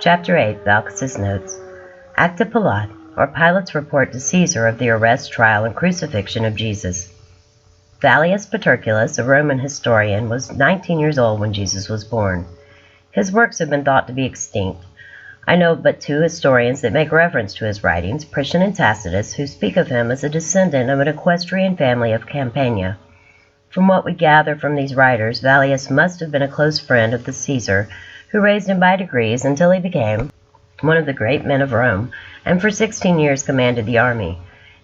Chapter 8, Valleus' Notes. Acta Pilati, or Pilate's report to Caesar of the arrest, trial, and crucifixion of Jesus. Valleus Paterculus, a Roman historian, was 19 years old when Jesus was born. His works have been thought to be extinct. I know but two historians that make reference to his writings, Priscian and Tacitus, who speak of him as a descendant of an equestrian family of Campania. From what we gather from these writers, Valleus must have been a close friend of the Caesar, who raised him by degrees until he became one of the great men of Rome, and for 16 years commanded the army.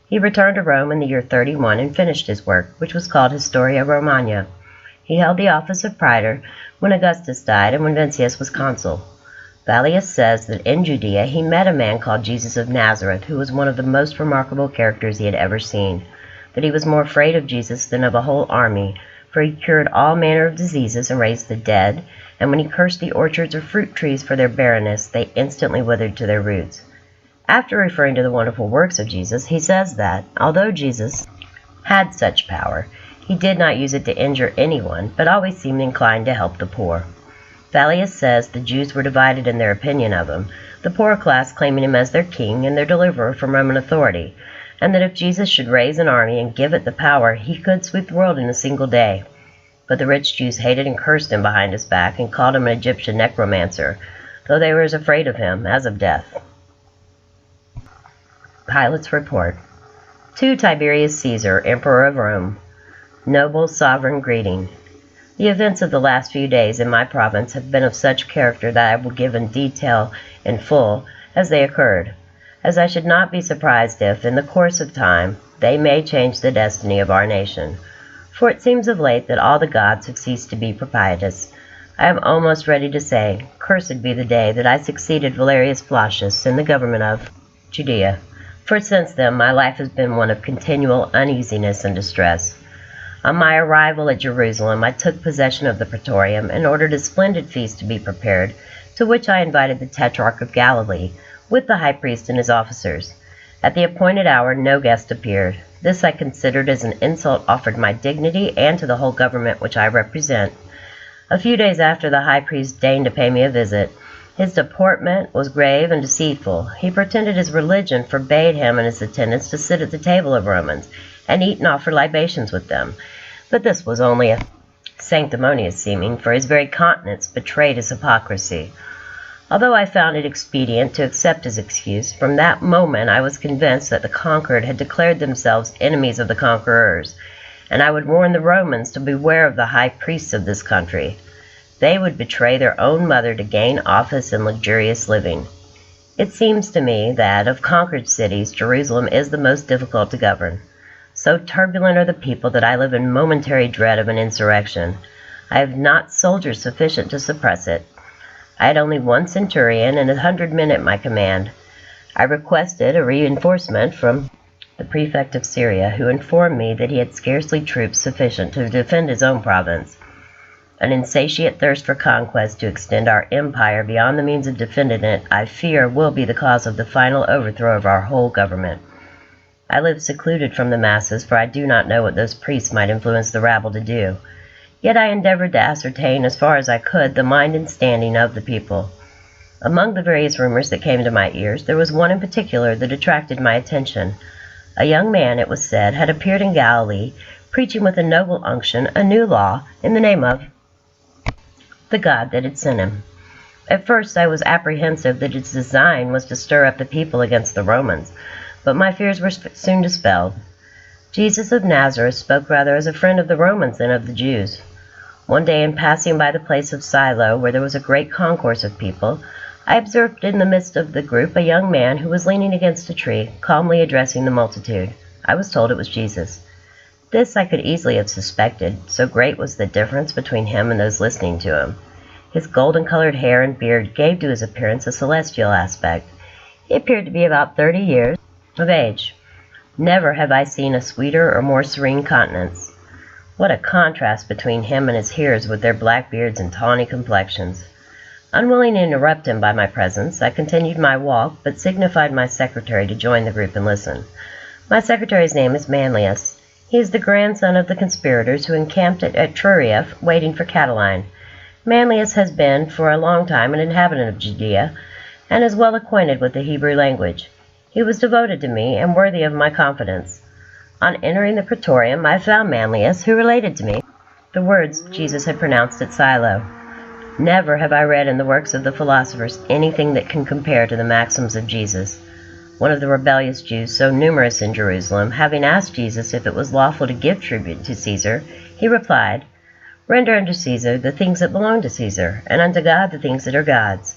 He returned to Rome in the year 31 and finished his work, which was called Historia Romana. He held the office of praetor when Augustus died and when Valens was consul. Valleus says that in Judea he met a man called Jesus of Nazareth, who was one of the most remarkable characters he had ever seen, that he was more afraid of Jesus than of a whole army, for he cured all manner of diseases and raised the dead, and when he cursed the orchards or fruit trees for their barrenness, they instantly withered to their roots. After referring to the wonderful works of Jesus, he says that, although Jesus had such power, he did not use it to injure anyone, but always seemed inclined to help the poor. Valleus says the Jews were divided in their opinion of him, the poor class claiming him as their king and their deliverer from Roman authority, and that if Jesus should raise an army and give it the power, he could sweep the world in a single day. But the rich Jews hated and cursed him behind his back and called him an Egyptian necromancer, though they were as afraid of him as of death. Pilate's report. To Tiberius Caesar, Emperor of Rome. Noble sovereign greeting. The events of the last few days in my province have been of such character that I will give in detail in full as they occurred, as I should not be surprised if, in the course of time, they may change the destiny of our nation. For it seems of late that all the gods have ceased to be propitious. I am almost ready to say, cursed be the day that I succeeded Valerius Flaccus in the government of Judea, for since then my life has been one of continual uneasiness and distress. On my arrival at Jerusalem, I took possession of the praetorium and ordered a splendid feast to be prepared, to which I invited the Tetrarch of Galilee, with the high priest and his officers. At the appointed hour no guest appeared. This I considered as an insult offered my dignity and to the whole government which I represent. A few days after the high priest deigned to pay me a visit. His deportment was grave and deceitful. He pretended his religion forbade him and his attendants to sit at the table of Romans, and eat and offer libations with them. But this was only a sanctimonious seeming, for his very countenance betrayed his hypocrisy. Although I found it expedient to accept his excuse, from that moment I was convinced that the conquered had declared themselves enemies of the conquerors, and I would warn the Romans to beware of the high priests of this country. They would betray their own mother to gain office and luxurious living. It seems to me that, of conquered cities, Jerusalem is the most difficult to govern. So turbulent are the people that I live in momentary dread of an insurrection. I have not soldiers sufficient to suppress it. I had only 1 centurion and 100 men at my command. I requested a reinforcement from the prefect of Syria, who informed me that he had scarcely troops sufficient to defend his own province. An insatiate thirst for conquest to extend our empire beyond the means of defending it, I fear, will be the cause of the final overthrow of our whole government. I live secluded from the masses, for I do not know what those priests might influence the rabble to do. Yet I endeavored to ascertain, as far as I could, the mind and standing of the people. Among the various rumors that came to my ears, there was one in particular that attracted my attention. A young man, it was said, had appeared in Galilee, preaching with a noble unction a new law in the name of the God that had sent him. At first I was apprehensive that its design was to stir up the people against the Romans, but my fears were soon dispelled. Jesus of Nazareth spoke rather as a friend of the Romans than of the Jews. One day, in passing by the place of Silo, where there was a great concourse of people, I observed in the midst of the group a young man who was leaning against a tree, calmly addressing the multitude. I was told it was Jesus. This I could easily have suspected, so great was the difference between him and those listening to him. His golden-colored hair and beard gave to his appearance a celestial aspect. He appeared to be about 30 years of age. Never have I seen a sweeter or more serene countenance. What a contrast between him and his hearers with their black beards and tawny complexions. Unwilling to interrupt him by my presence, I continued my walk, but signified my secretary to join the group and listen. My secretary's name is Valleus. He is the grandson of the conspirators who encamped at Etruria waiting for Catiline. Valleus has been for a long time an inhabitant of Judea, and is well acquainted with the Hebrew language. He was devoted to me and worthy of my confidence. On entering the praetorium, I found Valleus, who related to me the words Jesus had pronounced at Silo. Never have I read in the works of the philosophers anything that can compare to the maxims of Jesus. One of the rebellious Jews, so numerous in Jerusalem, having asked Jesus if it was lawful to give tribute to Caesar, he replied, "Render unto Caesar the things that belong to Caesar, and unto God the things that are God's."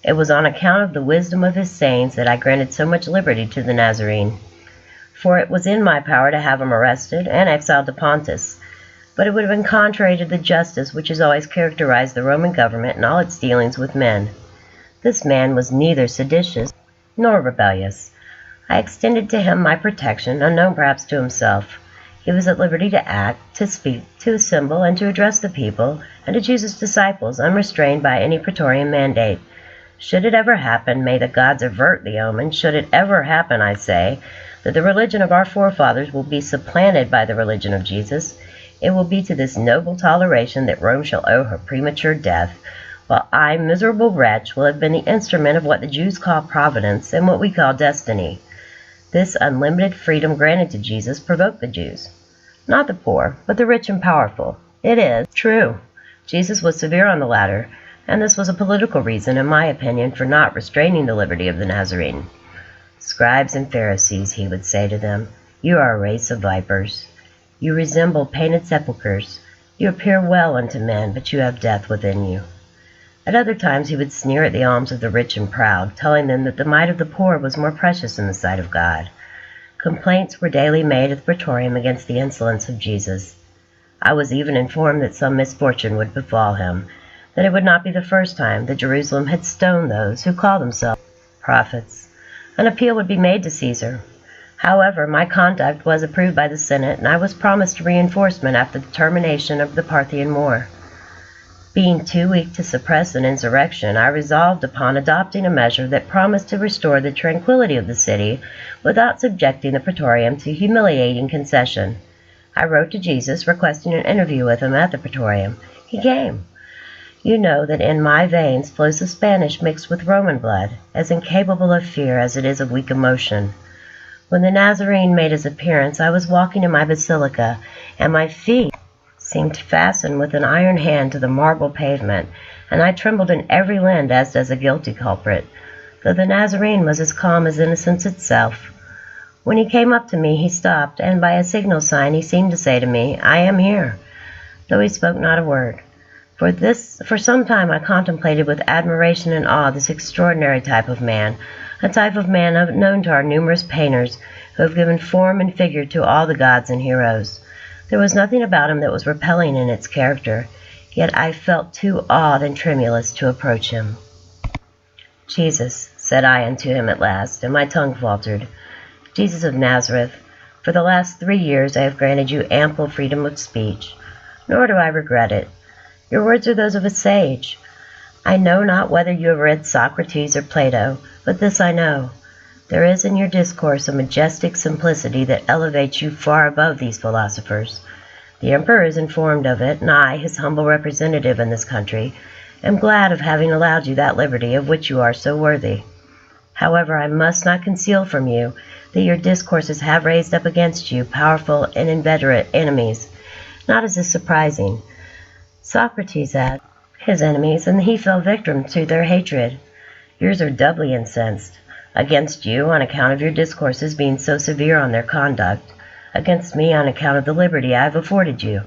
It was on account of the wisdom of his sayings that I granted so much liberty to the Nazarene. For it was in my power to have him arrested and exiled to Pontus, but it would have been contrary to the justice which has always characterized the Roman government in all its dealings with men. This man was neither seditious nor rebellious. I extended to him my protection, unknown perhaps to himself. He was at liberty to act, to speak, to assemble, and to address the people, and to choose his disciples, unrestrained by any praetorian mandate. Should it ever happen, may the gods avert the omen, should it ever happen, I say, that the religion of our forefathers will be supplanted by the religion of Jesus, it will be to this noble toleration that Rome shall owe her premature death, while I, miserable wretch, will have been the instrument of what the Jews call providence and what we call destiny. This unlimited freedom granted to Jesus provoked the Jews. Not the poor, but the rich and powerful. It is true. Jesus was severe on the latter, and this was a political reason, in my opinion, for not restraining the liberty of the Nazarene. "Scribes and Pharisees," he would say to them, "you are a race of vipers. You resemble painted sepulchres. You appear well unto men, but you have death within you." At other times he would sneer at the alms of the rich and proud, telling them that the mite of the poor was more precious in the sight of God. Complaints were daily made at the praetorium against the insolence of Jesus. I was even informed that some misfortune would befall him, that it would not be the first time that Jerusalem had stoned those who called themselves prophets. An appeal would be made to Caesar. However, my conduct was approved by the Senate, and I was promised reinforcement after the termination of the Parthian War. Being too weak to suppress an insurrection, I resolved upon adopting a measure that promised to restore the tranquility of the city without subjecting the praetorium to humiliating concession. I wrote to Jesus requesting an interview with him at the praetorium. He came. You know that in my veins flows the Spanish mixed with Roman blood, as incapable of fear as it is of weak emotion. When the Nazarene made his appearance, I was walking in my basilica, and my feet seemed fastened with an iron hand to the marble pavement, and I trembled in every limb as does a guilty culprit, though the Nazarene was as calm as innocence itself. When he came up to me, he stopped, and by a signal sign he seemed to say to me, "I am here," though he spoke not a word. For some time I contemplated with admiration and awe this extraordinary type of man, a type of man known to our numerous painters, who have given form and figure to all the gods and heroes. There was nothing about him that was repelling in its character, yet I felt too awed and tremulous to approach him. "Jesus," said I unto him at last, and my tongue faltered, "Jesus of Nazareth, for the last 3 years I have granted you ample freedom of speech, nor do I regret it. Your words are those of a sage. I know not whether you have read Socrates or Plato, but this I know. There is in your discourse a majestic simplicity that elevates you far above these philosophers. The Emperor is informed of it, and I, his humble representative in this country, am glad of having allowed you that liberty of which you are so worthy. However, I must not conceal from you that your discourses have raised up against you powerful and inveterate enemies. Not as is surprising. Socrates had his enemies, and he fell victim to their hatred. Yours are doubly incensed. Against you, on account of your discourses being so severe on their conduct. Against me, on account of the liberty I have afforded you.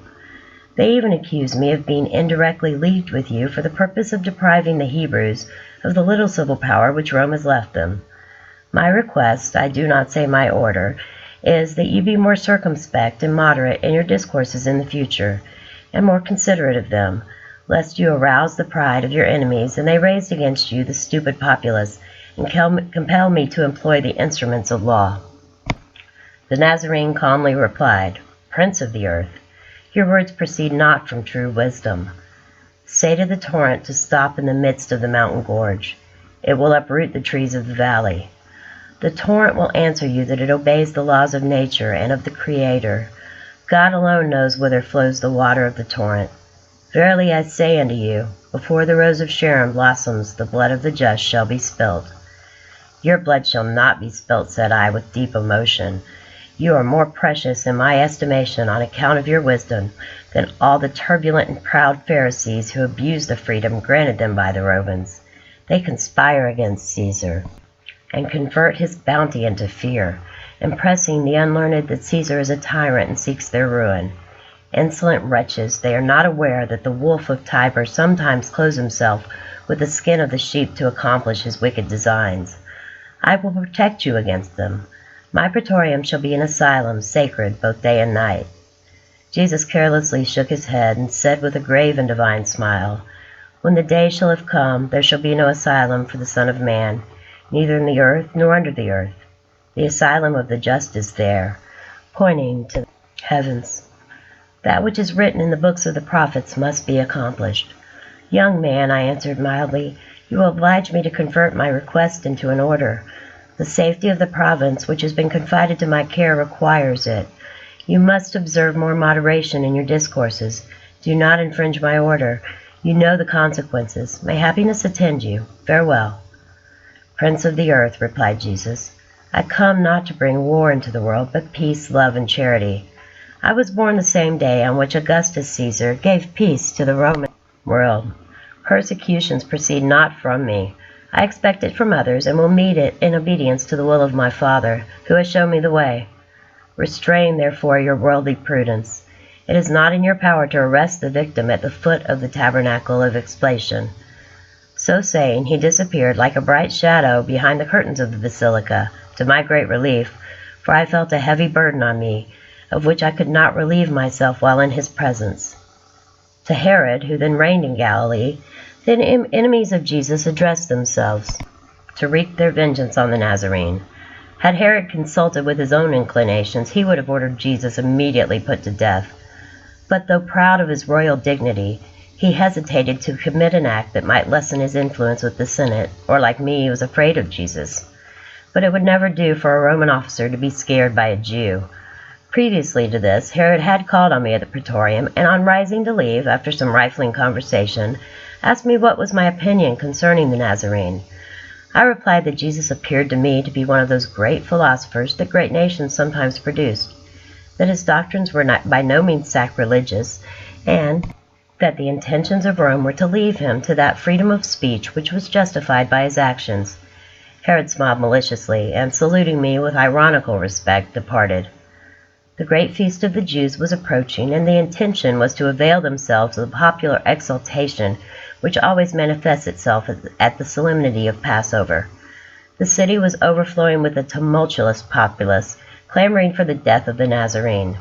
They even accuse me of being indirectly leagued with you for the purpose of depriving the Hebrews of the little civil power which Rome has left them. My request, I do not say my order, is that you be more circumspect and moderate in your discourses in the future, and more considerate of them, lest you arouse the pride of your enemies, and they raise against you the stupid populace, and compel me to employ the instruments of law." The Nazarene calmly replied, "Prince of the earth, your words proceed not from true wisdom. Say to the torrent to stop in the midst of the mountain gorge. It will uproot the trees of the valley. The torrent will answer you that it obeys the laws of nature and of the Creator. God alone knows whither flows the water of the torrent. Verily I say unto you, before the rose of Sharon blossoms, the blood of the just shall be spilt. Your blood shall not be spilt, said I, with deep emotion. You are more precious in my estimation on account of your wisdom than all the turbulent and proud Pharisees who abuse the freedom granted them by the Romans. They conspire against Caesar, and convert his bounty into fear, impressing the unlearned that Caesar is a tyrant and seeks their ruin. Insolent wretches, they are not aware that the wolf of Tiber sometimes clothes himself with the skin of the sheep to accomplish his wicked designs. I will protect you against them. My praetorium shall be an asylum, sacred both day and night. Jesus carelessly shook his head and said with a grave and divine smile, When the day shall have come, there shall be no asylum for the Son of Man, neither in the earth nor under the earth. The asylum of the just is there, pointing to the heavens. That which is written in the books of the prophets must be accomplished. Young man, I answered mildly, you will oblige me to convert my request into an order. The safety of the province, which has been confided to my care, requires it. You must observe more moderation in your discourses. Do not infringe my order. You know the consequences. May happiness attend you. Farewell. Prince of the earth, replied Jesus, I come not to bring war into the world, but peace, love, and charity. I was born the same day on which Augustus Caesar gave peace to the Roman world. Persecutions proceed not from me. I expect it from others, and will meet it in obedience to the will of my Father, who has shown me the way. Restrain, therefore, your worldly prudence. It is not in your power to arrest the victim at the foot of the tabernacle of expiation. So saying, he disappeared like a bright shadow behind the curtains of the basilica, to my great relief, for I felt a heavy burden on me, of which I could not relieve myself while in his presence. To Herod, who then reigned in Galilee, the enemies of Jesus addressed themselves to wreak their vengeance on the Nazarene. Had Herod consulted with his own inclinations, he would have ordered Jesus immediately put to death. But though proud of his royal dignity, he hesitated to commit an act that might lessen his influence with the Senate, or like me, he was afraid of Jesus. But it would never do for a Roman officer to be scared by a Jew. Previously to this, Herod had called on me at the praetorium, and on rising to leave, after some rifling conversation, asked me what was my opinion concerning the Nazarene. I replied that Jesus appeared to me to be one of those great philosophers that great nations sometimes produced, that his doctrines were by no means sacrilegious, and that the intentions of Rome were to leave him to that freedom of speech which was justified by his actions. Herod smiled maliciously, and saluting me with ironical respect, departed. The great feast of the Jews was approaching, and the intention was to avail themselves of the popular exultation which always manifests itself at the solemnity of Passover. The city was overflowing with a tumultuous populace, clamoring for the death of the Nazarene.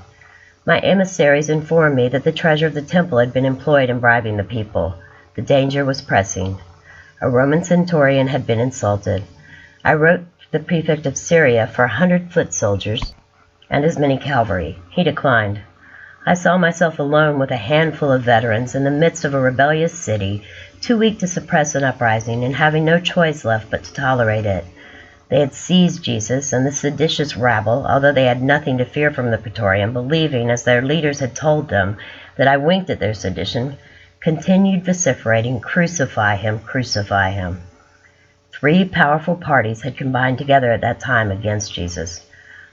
My emissaries informed me that the treasure of the temple had been employed in bribing the people. The danger was pressing. A Roman centurion had been insulted. I wrote to the prefect of Syria for 100 foot soldiers and as many cavalry. He declined. I saw myself alone with a handful of veterans in the midst of a rebellious city, too weak to suppress an uprising and having no choice left but to tolerate it. They had seized Jesus, and the seditious rabble, although they had nothing to fear from the praetorium, believing, as their leaders had told them, that I winked at their sedition, continued vociferating, "Crucify him, crucify him." 3 powerful parties had combined together at that time against Jesus.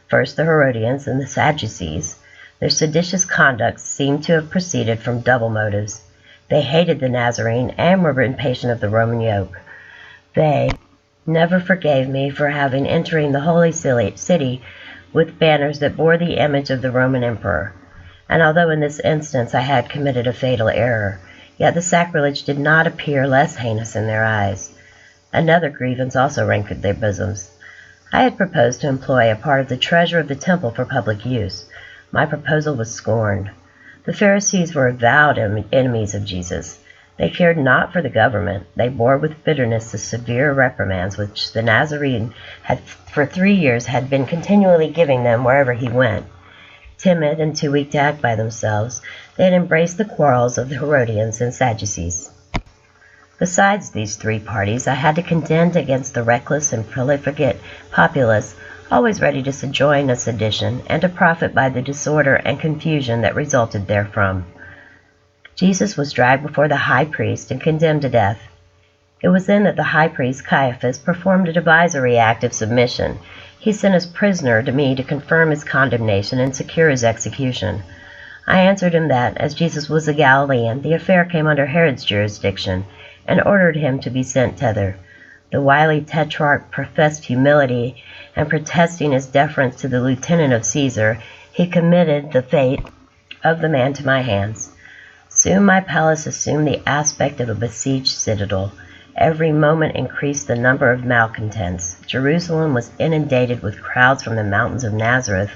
First, the Herodians and the Sadducees. Their seditious conduct seemed to have proceeded from double motives. They hated the Nazarene and were impatient of the Roman yoke. They never forgave me for having entering the holy city with banners that bore the image of the Roman emperor. And although in this instance I had committed a fatal error, yet the sacrilege did not appear less heinous in their eyes. Another grievance also rankled their bosoms. I had proposed to employ a part of the treasure of the temple for public use. My proposal was scorned. The Pharisees were avowed enemies of Jesus. They cared not for the government. They bore with bitterness the severe reprimands which the Nazarene had for 3 years had been continually giving them wherever he went. Timid and too weak to act by themselves, they had embraced the quarrels of the Herodians and Sadducees. Besides these 3 parties, I had to contend against the reckless and profligate populace, always ready to join a sedition and to profit by the disorder and confusion that resulted therefrom. Jesus was dragged before the high priest and condemned to death. It was then that the high priest Caiaphas performed a divisory act of submission. He sent his prisoner to me to confirm his condemnation and secure his execution. I answered him that, as Jesus was a Galilean, the affair came under Herod's jurisdiction, and ordered him to be sent thither. The wily tetrarch professed humility, and protesting his deference to the lieutenant of Caesar, he committed the fate of the man to my hands. Soon my palace assumed the aspect of a besieged citadel. Every moment increased the number of malcontents. Jerusalem was inundated with crowds from the mountains of Nazareth.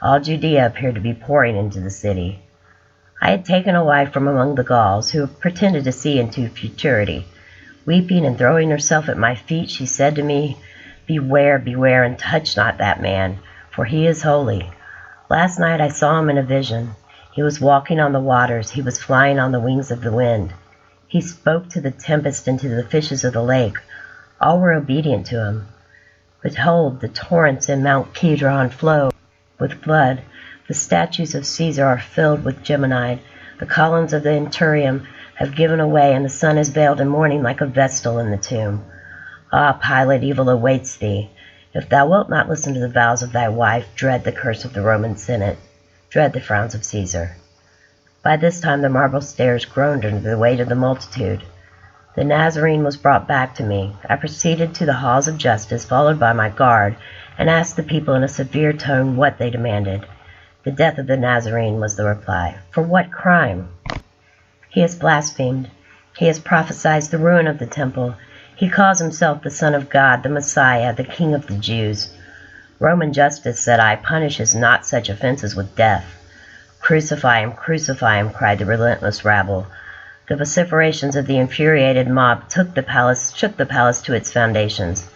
All Judea appeared to be pouring into the city. I had taken a wife from among the Gauls, who pretended to see into futurity. Weeping and throwing herself at my feet, she said to me, "Beware, beware, and touch not that man, for he is holy. Last night I saw him in a vision. He was walking on the waters. He was flying on the wings of the wind. He spoke to the tempest and to the fishes of the lake. All were obedient to him. Behold, the torrents in Mount Kidron flow with blood. The statues of Caesar are filled with geminine. The columns of the Inturium have given away, and the sun is veiled in mourning like a vestal in the tomb. Ah, Pilate, evil awaits thee. If thou wilt not listen to the vows of thy wife, dread the curse of the Roman Senate. Dread the frowns of Caesar." By this time the marble stairs groaned under the weight of the multitude. The Nazarene was brought back to me. I proceeded to the halls of justice, followed by my guard, and asked the people in a severe tone what they demanded. "The death of the Nazarene," was the reply. "For what crime?" "He has blasphemed. He has prophesied the ruin of the temple. He calls himself the Son of God, the Messiah, the King of the Jews." "Roman justice," said I, "punishes not such offenses with death." Crucify him," cried the relentless rabble. The vociferations of the infuriated mob shook the palace to its foundations.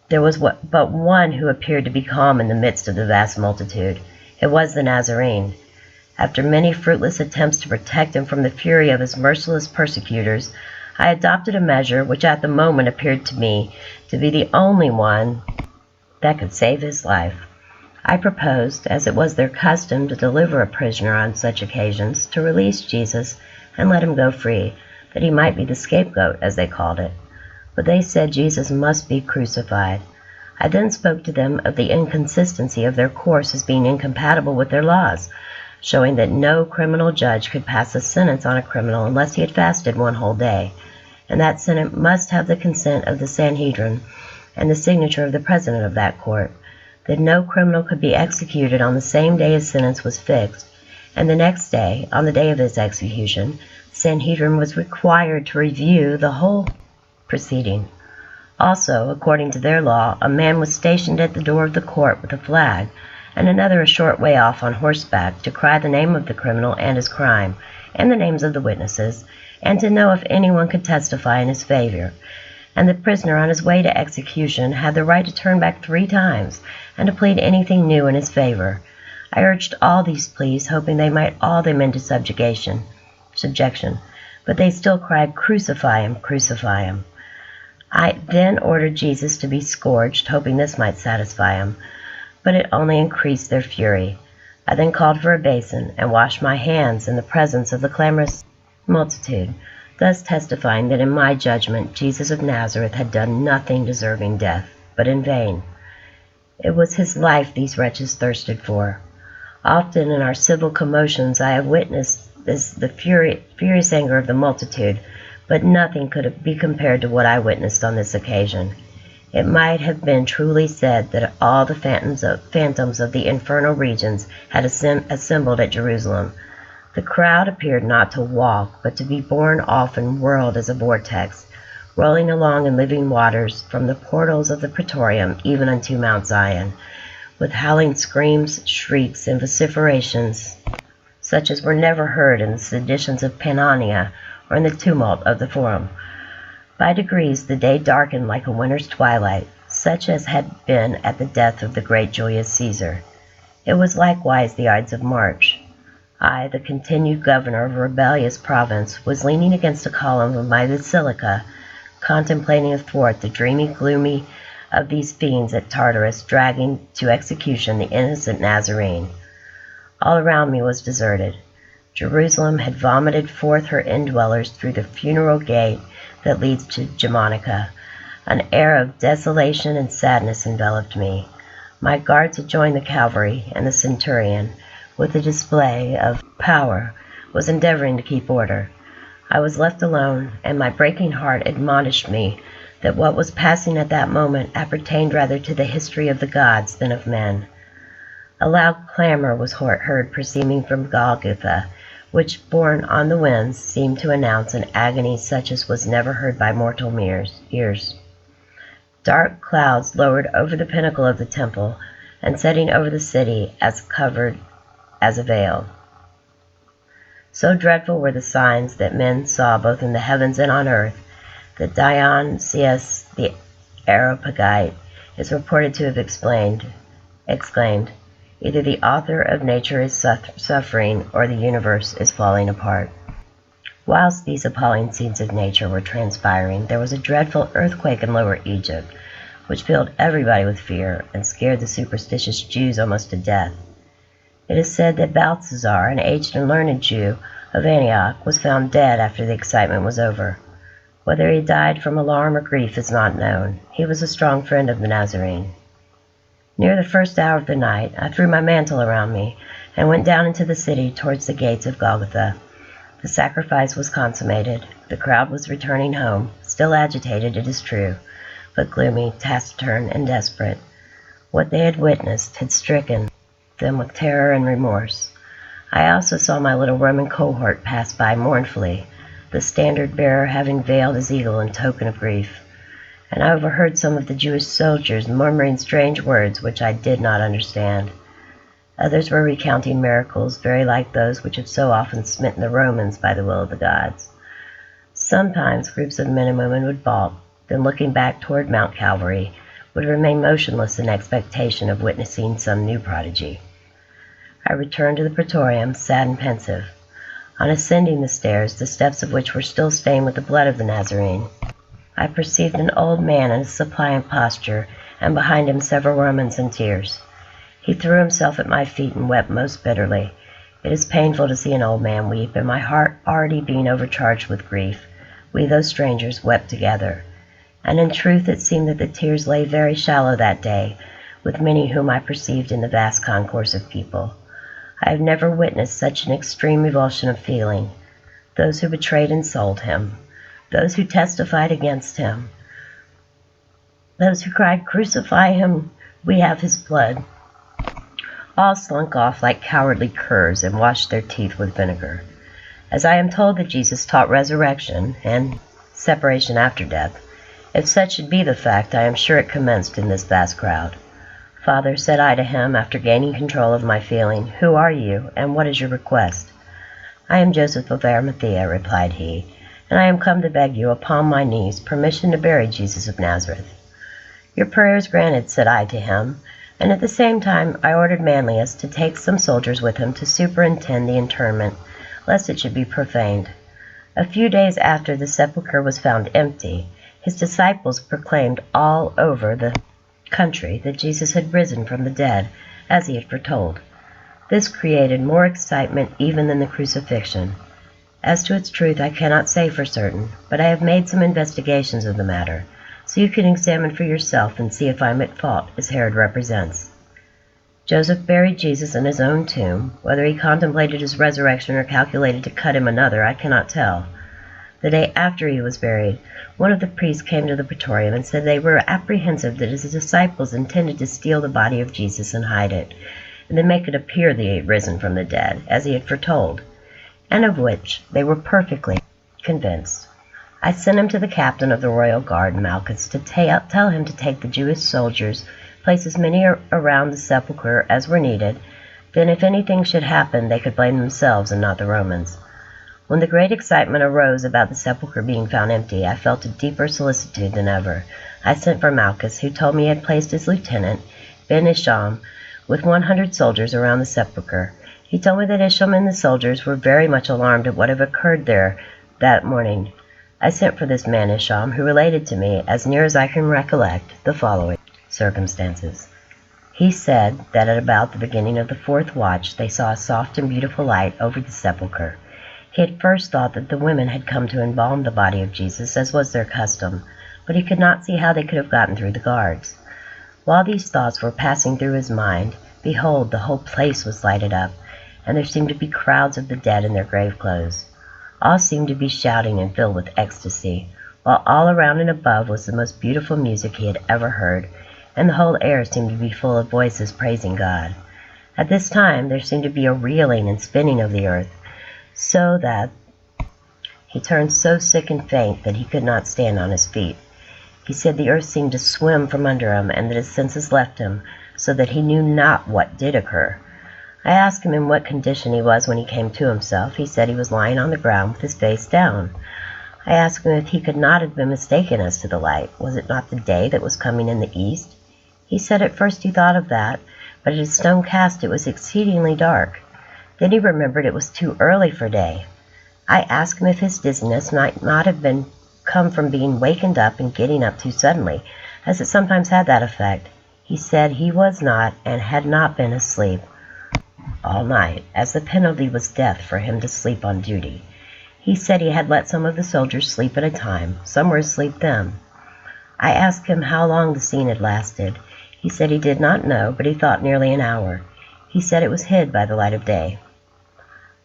There was but one who appeared to be calm in the midst of the vast multitude. It was the Nazarene. After many fruitless attempts to protect him from the fury of his merciless persecutors, I adopted a measure which at the moment appeared to me to be the only one that could save his life. I proposed, as it was their custom to deliver a prisoner on such occasions, to release Jesus and let him go free, that he might be the scapegoat, as they called it. But they said Jesus must be crucified. I then spoke to them of the inconsistency of their course as being incompatible with their laws, showing that no criminal judge could pass a sentence on a criminal unless he had fasted one whole day, and that sentence must have the consent of the Sanhedrin and the signature of the president of that court, that no criminal could be executed on the same day his sentence was fixed, and the next day, on the day of his execution, the Sanhedrin was required to review the whole proceeding. Also, according to their law, a man was stationed at the door of the court with a flag, and another a short way off on horseback, to cry the name of the criminal and his crime, and the names of the witnesses, and to know if anyone could testify in his favor. And the prisoner on his way to execution had the right to turn back 3 times, and to plead anything new in his favor. I urged all these pleas, hoping they might awe them into subjection, but they still cried, "Crucify him, crucify him." I then ordered Jesus to be scourged, hoping this might satisfy him, but it only increased their fury. I then called for a basin, and washed my hands in the presence of the clamorous multitude, thus testifying that in my judgment Jesus of Nazareth had done nothing deserving death, but in vain. It was his life these wretches thirsted for. Often in our civil commotions I have witnessed the furious anger of the multitude, but nothing could be compared to what I witnessed on this occasion. It might have been truly said that all the phantoms of the infernal regions had assembled at Jerusalem. The crowd appeared not to walk, but to be borne off and whirled as a vortex, rolling along in living waters from the portals of the Praetorium even unto Mount Zion, with howling screams, shrieks, and vociferations such as were never heard in the seditions of Pannonia or in the tumult of the Forum. By degrees the day darkened like a winter's twilight, such as had been at the death of the great Julius Caesar. It was likewise the Ides of March. I, the continued governor of a rebellious province, was leaning against a column of my basilica, contemplating athwart the dreamy gloomy of these fiends at Tartarus, dragging to execution the innocent Nazarene. All around me was deserted. Jerusalem had vomited forth her indwellers through the funeral gate that leads to Germanica. An air of desolation and sadness enveloped me. My guards had joined the cavalry, and the centurion, with a display of power, was endeavoring to keep order. I was left alone, and my breaking heart admonished me that what was passing at that moment appertained rather to the history of the gods than of men. A loud clamor was heard proceeding from Golgotha, which, borne on the winds, seemed to announce an agony such as was never heard by mortal ears. Dark clouds lowered over the pinnacle of the temple, and setting over the city as covered as a veil. So dreadful were the signs that men saw both in the heavens and on earth, that Dionysius the Areopagite is reported to have exclaimed, "Either the author of nature is suffering, or the universe is falling apart." Whilst these appalling scenes of nature were transpiring, there was a dreadful earthquake in Lower Egypt, which filled everybody with fear and scared the superstitious Jews almost to death. It is said that Balthasar, an aged and learned Jew of Antioch, was found dead after the excitement was over. Whether he died from alarm or grief is not known. He was a strong friend of the Nazarene. Near the first hour of the night, I threw my mantle around me and went down into the city towards the gates of Golgotha. The sacrifice was consummated. The crowd was returning home, still agitated, it is true, but gloomy, taciturn, and desperate. What they had witnessed had stricken them with terror and remorse. I also saw my little Roman cohort pass by mournfully, the standard-bearer having veiled his eagle in token of grief. And I overheard some of the Jewish soldiers murmuring strange words which I did not understand. Others were recounting miracles very like those which had so often smitten the Romans by the will of the gods. Sometimes groups of men and women would balk, then looking back toward Mount Calvary, would remain motionless in expectation of witnessing some new prodigy. I returned to the praetorium, sad and pensive. On ascending the stairs, the steps of which were still stained with the blood of the Nazarene, I perceived an old man in a suppliant posture, and behind him several Romans in tears. He threw himself at my feet and wept most bitterly. It is painful to see an old man weep, and my heart already being overcharged with grief, we, those strangers, wept together. And in truth it seemed that the tears lay very shallow that day, with many whom I perceived in the vast concourse of people. I have never witnessed such an extreme revulsion of feeling. Those who betrayed and sold him, those who testified against him, those who cried, "Crucify him, we have his blood," all slunk off like cowardly curs and washed their teeth with vinegar. As I am told that Jesus taught resurrection and separation after death, if such should be the fact, I am sure it commenced in this vast crowd. "Father," said I to him, after gaining control of my feeling, "who are you, and what is your request?" "I am Joseph of Arimathea," replied he, "and I am come to beg you, upon my knees, permission to bury Jesus of Nazareth." "Your prayer is granted," said I to him, and at the same time I ordered Manlius to take some soldiers with him to superintend the interment, lest it should be profaned. A few days after the sepulchre was found empty, his disciples proclaimed all over the country that Jesus had risen from the dead, as he had foretold. This created more excitement even than the crucifixion. As to its truth I cannot say for certain, but I have made some investigations of the matter, so you can examine for yourself and see if I am at fault, as Herod represents. Joseph buried Jesus in his own tomb. Whether he contemplated his resurrection or calculated to cut him another, I cannot tell. The day after he was buried, one of the priests came to the praetorium and said they were apprehensive that his disciples intended to steal the body of Jesus and hide it, and then make it appear that he had risen from the dead, as he had foretold, and of which they were perfectly convinced. I sent him to the captain of the royal guard, Malchus, to tell him to take the Jewish soldiers, place as many around the sepulchre as were needed, then if anything should happen they could blame themselves and not the Romans. When the great excitement arose about the sepulchre being found empty, I felt a deeper solicitude than ever. I sent for Malchus, who told me he had placed his lieutenant, Ben Isham, with 100 soldiers around the sepulchre. He told me that Isham and the soldiers were very much alarmed at what had occurred there that morning. I sent for this man Isham, who related to me, as near as I can recollect, the following circumstances. He said that at about the beginning of the 4th watch they saw a soft and beautiful light over the sepulchre. He at first thought that the women had come to embalm the body of Jesus, as was their custom, but he could not see how they could have gotten through the guards. While these thoughts were passing through his mind, behold, the whole place was lighted up, and there seemed to be crowds of the dead in their grave clothes. All seemed to be shouting and filled with ecstasy, while all around and above was the most beautiful music he had ever heard, and the whole air seemed to be full of voices praising God. At this time there seemed to be a reeling and spinning of the earth, so that he turned so sick and faint that he could not stand on his feet. He said the earth seemed to swim from under him, and that his senses left him, so that he knew not what did occur. I asked him in what condition he was when he came to himself. He said he was lying on the ground with his face down. I asked him if he could not have been mistaken as to the light. Was it not the day that was coming in the east? He said at first he thought of that, but at his stone cast it was exceedingly dark. Then he remembered it was too early for day. I asked him if his dizziness might not have been come from being wakened up and getting up too suddenly, as it sometimes had that effect. He said he was not, and had not been asleep all night, as the penalty was death for him to sleep on duty. He said he had let some of the soldiers sleep at a time. Some were asleep then. I asked him how long the scene had lasted. He said he did not know, but he thought nearly an hour. He said it was hid by the light of day.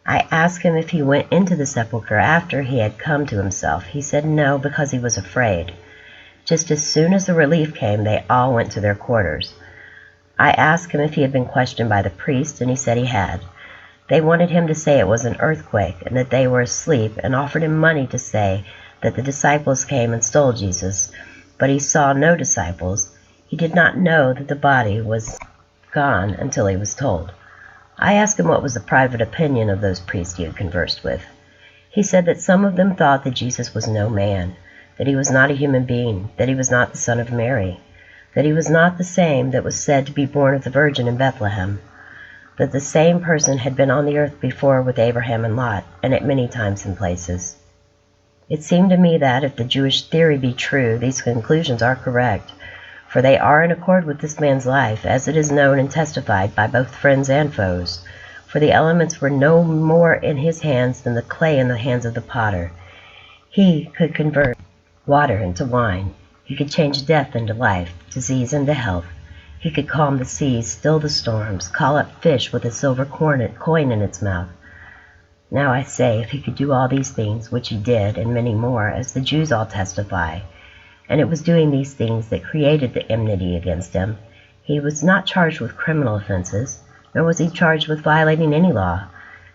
I asked him if he went into the sepulchre after he had come to himself. He said no, because he was afraid. Just as soon as the relief came, they all went to their quarters. I asked him if he had been questioned by the priest, and he said he had. They wanted him to say it was an earthquake, and that they were asleep, and offered him money to say that the disciples came and stole Jesus. But he saw no disciples. He did not know that the body was gone until he was told. I asked him what was the private opinion of those priests he had conversed with. He said that some of them thought that Jesus was no man, that he was not a human being, that he was not the son of Mary, that he was not the same that was said to be born of the Virgin in Bethlehem, that the same person had been on the earth before with Abraham and Lot, and at many times and places. It seemed to me that, if the Jewish theory be true, these conclusions are correct, for they are in accord with this man's life, as it is known and testified by both friends and foes. For the elements were no more in his hands than the clay in the hands of the potter. He could convert water into wine. He could change death into life, disease into health. He could calm the seas, still the storms, call up fish with a silver coin in its mouth. Now I say, if he could do all these things, which he did, and many more, as the Jews all testify, and it was doing these things that created the enmity against him, he was not charged with criminal offenses, nor was he charged with violating any law,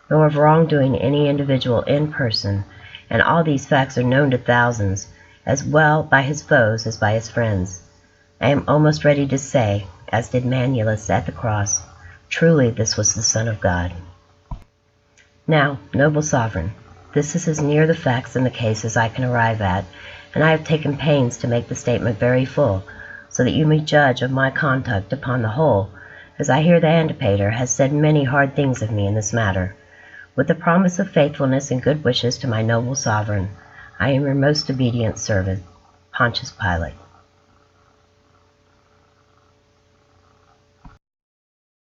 nor of wrongdoing any individual in person, and all these facts are known to thousands, as well by his foes as by his friends. I am almost ready to say, as did Manuelus at the cross, truly this was the Son of God. Now, noble sovereign, this is as near the facts in the case as I can arrive at, and I have taken pains to make the statement very full, so that you may judge of my conduct upon the whole, as I hear the Antipater has said many hard things of me in this matter. With the promise of faithfulness and good wishes to my noble sovereign, I am your most obedient servant, Pontius Pilate.